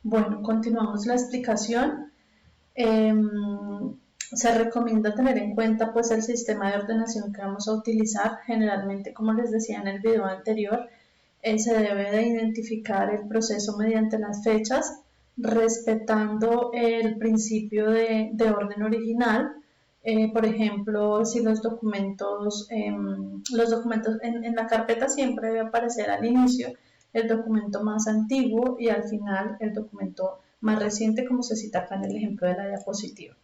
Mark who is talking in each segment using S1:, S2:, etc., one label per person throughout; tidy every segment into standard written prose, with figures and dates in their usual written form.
S1: Bueno, continuamos la explicación. Se recomienda tener en cuenta pues el sistema de ordenación que vamos a utilizar. Generalmente, como les decía en el video anterior, se debe de identificar el proceso mediante las fechas, respetando el principio de orden original. Por ejemplo, si los documentos en la carpeta siempre debe aparecer al inicio el documento más antiguo y al final el documento más reciente, como se cita acá en el ejemplo de la diapositiva.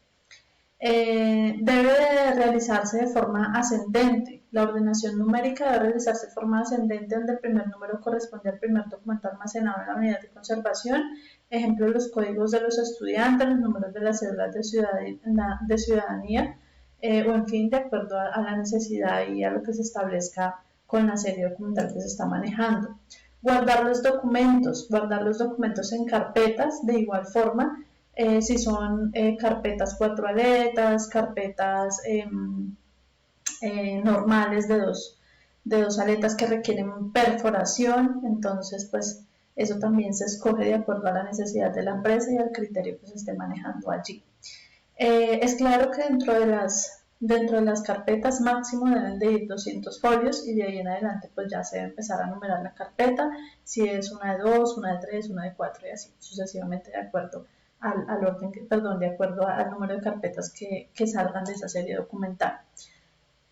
S1: Debe de realizarse de forma ascendente. La ordenación numérica debe realizarse de forma ascendente, donde el primer número corresponde al primer documento almacenado en la unidad de conservación. Ejemplo, los códigos de los estudiantes, los números de las cédulas de ciudadanía, o en fin, de acuerdo a la necesidad y a lo que se establezca con la serie documental que se está manejando. Guardar los documentos en carpetas de igual forma. Si son carpetas 4 aletas, carpetas normales de dos aletas que requieren perforación, entonces pues eso también se escoge de acuerdo a la necesidad de la empresa y al criterio que se esté manejando allí. Es claro que dentro de las carpetas máximo deben de ir 200 folios y de ahí en adelante pues ya se debe empezar a numerar la carpeta, si es una de 2, una de 3, una de 4 y así sucesivamente de acuerdo al orden, de acuerdo al número de carpetas que salgan de esa serie documental.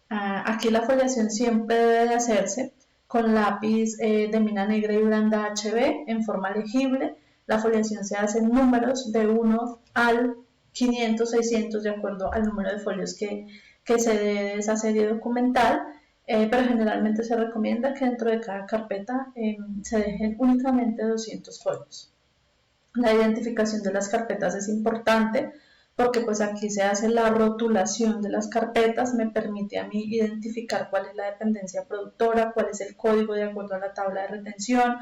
S1: Aquí la foliación siempre debe de hacerse con lápiz de mina negra y blanda HB en forma legible. La foliación se hace en números de 1 al 500, 600 de acuerdo al número de folios que se dé de esa serie documental, pero generalmente se recomienda que dentro de cada carpeta se dejen únicamente 200 folios. La identificación de las carpetas es importante porque pues aquí se hace la rotulación de las carpetas, me permite a mí identificar cuál es la dependencia productora, cuál es el código de acuerdo a la tabla de retención,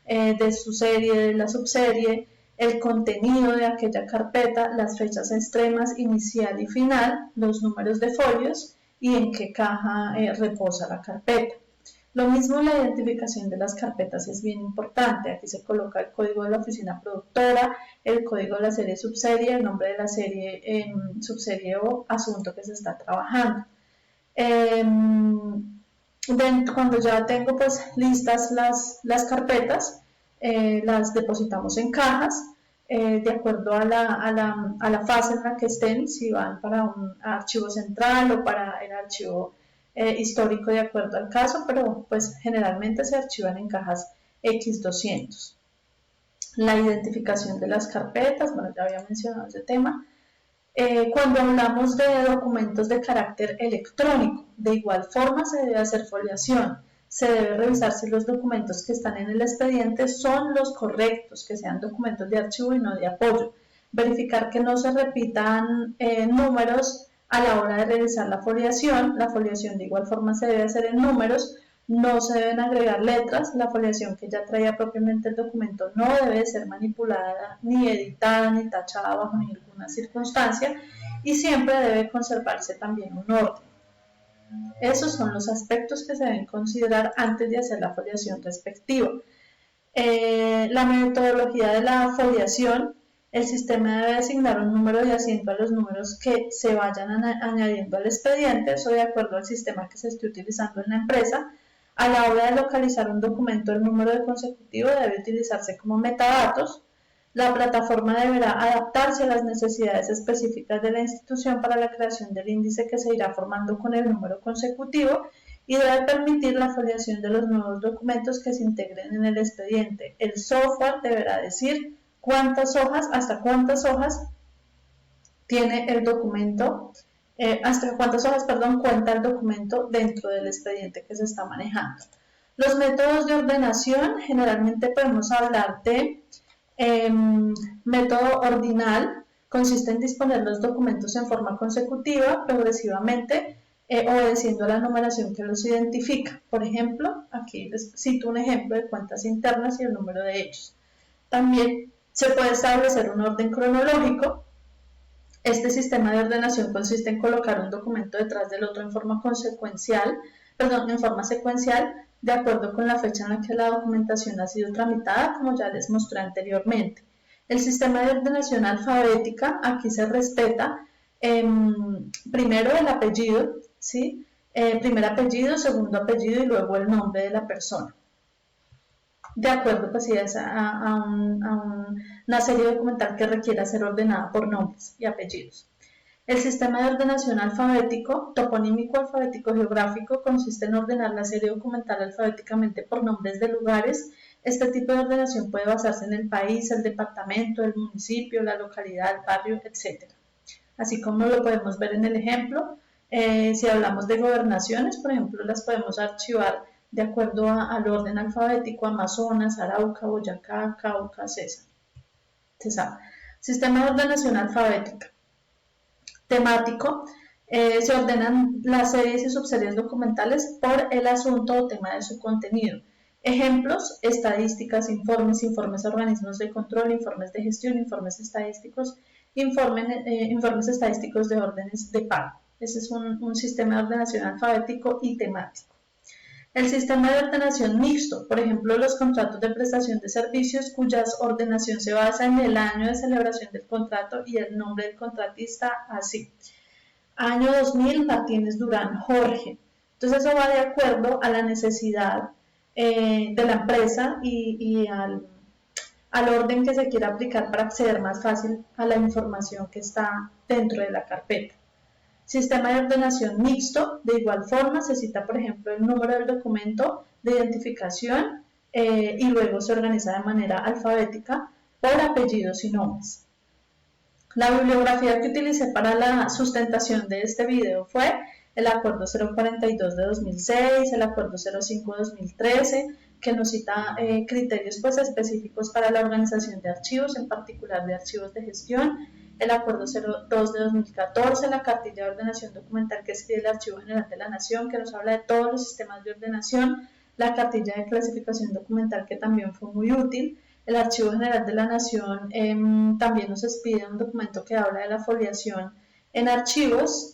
S1: de su serie, de la subserie, el contenido de aquella carpeta, las fechas extremas, inicial y final, los números de folios y en qué caja reposa la carpeta. Lo mismo la identificación de las carpetas es bien importante. Aquí se coloca el código de la oficina productora, el código de la serie subserie, el nombre de la serie subserie o asunto que se está trabajando. Cuando ya tengo pues listas las carpetas, las depositamos en cajas de acuerdo a la fase en la que estén, si van para un archivo central o para el archivo histórico de acuerdo al caso, pero pues generalmente se archivan en cajas X200. La identificación de las carpetas, bueno, ya había mencionado ese tema. Cuando hablamos de documentos de carácter electrónico, de igual forma se debe hacer foliación. Se debe revisar si los documentos que están en el expediente son los correctos, que sean documentos de archivo y no de apoyo. Verificar que no se repitan números a la hora de realizar la foliación de igual forma se debe hacer en números, no se deben agregar letras, la foliación que ya traía propiamente el documento no debe ser manipulada, ni editada, ni tachada bajo ninguna circunstancia y siempre debe conservarse también un orden. Esos son los aspectos que se deben considerar antes de hacer la foliación respectiva. La metodología de la foliación. El sistema debe asignar un número de asiento a los números que se vayan añadiendo al expediente, eso de acuerdo al sistema que se esté utilizando en la empresa. A la hora de localizar un documento, el número de consecutivo debe utilizarse como metadatos. La plataforma deberá adaptarse a las necesidades específicas de la institución para la creación del índice que se irá formando con el número consecutivo y debe permitir la foliación de los nuevos documentos que se integren en el expediente. El software deberá decir hasta cuántas hojas tiene el documento, cuenta el documento dentro del expediente que se está manejando. Los métodos de ordenación, generalmente podemos hablar de método ordinal, consiste en disponer los documentos en forma consecutiva, progresivamente, obedeciendo a la numeración que los identifica. Por ejemplo, aquí les cito un ejemplo de cuentas internas y el número de ellos. También se puede establecer un orden cronológico. Este sistema de ordenación consiste en colocar un documento detrás del otro en forma secuencial, de acuerdo con la fecha en la que la documentación ha sido tramitada, como ya les mostré anteriormente. El sistema de ordenación alfabética, aquí se respeta primero el apellido, ¿sí? Primer apellido, segundo apellido y luego el nombre de la persona. De acuerdo, pues sí, es una serie documental que requiera ser ordenada por nombres y apellidos. El sistema de ordenación alfabético, toponímico alfabético geográfico, consiste en ordenar la serie documental alfabéticamente por nombres de lugares. Este tipo de ordenación puede basarse en el país, el departamento, el municipio, la localidad, el barrio, etc. Así como lo podemos ver en el ejemplo, si hablamos de gobernaciones, por ejemplo, las podemos archivar de acuerdo al orden alfabético: Amazonas, Arauca, Boyacá, Cauca, Cesar. Sistema de ordenación alfabética. Temático. Se ordenan las series y subseries documentales por el asunto o tema de su contenido. Ejemplos: estadísticas, informes a organismos de control, informes de gestión, informes estadísticos, informes estadísticos de órdenes de pago. Ese es un sistema de ordenación alfabético y temático. El sistema de ordenación mixto, por ejemplo, los contratos de prestación de servicios cuya ordenación se basa en el año de celebración del contrato y el nombre del contratista, así. Año 2000, Martínez Durán Jorge. Entonces eso va de acuerdo a la necesidad de la empresa y al orden que se quiera aplicar para acceder más fácil a la información que está dentro de la carpeta. Sistema de ordenación mixto, de igual forma se cita, por ejemplo, el número del documento de identificación y luego se organiza de manera alfabética por apellidos y nombres. La bibliografía que utilicé para la sustentación de este video fue el Acuerdo 042 de 2006, el Acuerdo 05 de 2013, que nos cita criterios pues, específicos para la organización de archivos, en particular de archivos de gestión, el Acuerdo 02 de 2014, la Cartilla de Ordenación Documental que expide el Archivo General de la Nación, que nos habla de todos los sistemas de ordenación, la Cartilla de Clasificación Documental, que también fue muy útil. El Archivo General de la Nación también nos expide un documento que habla de la foliación en archivos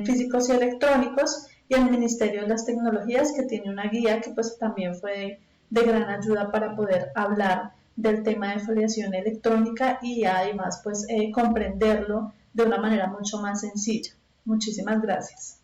S1: físicos y electrónicos, y el Ministerio de las Tecnologías, que tiene una guía que pues también fue de gran ayuda para poder hablar del tema de foliación electrónica y además pues comprenderlo de una manera mucho más sencilla. Muchísimas gracias.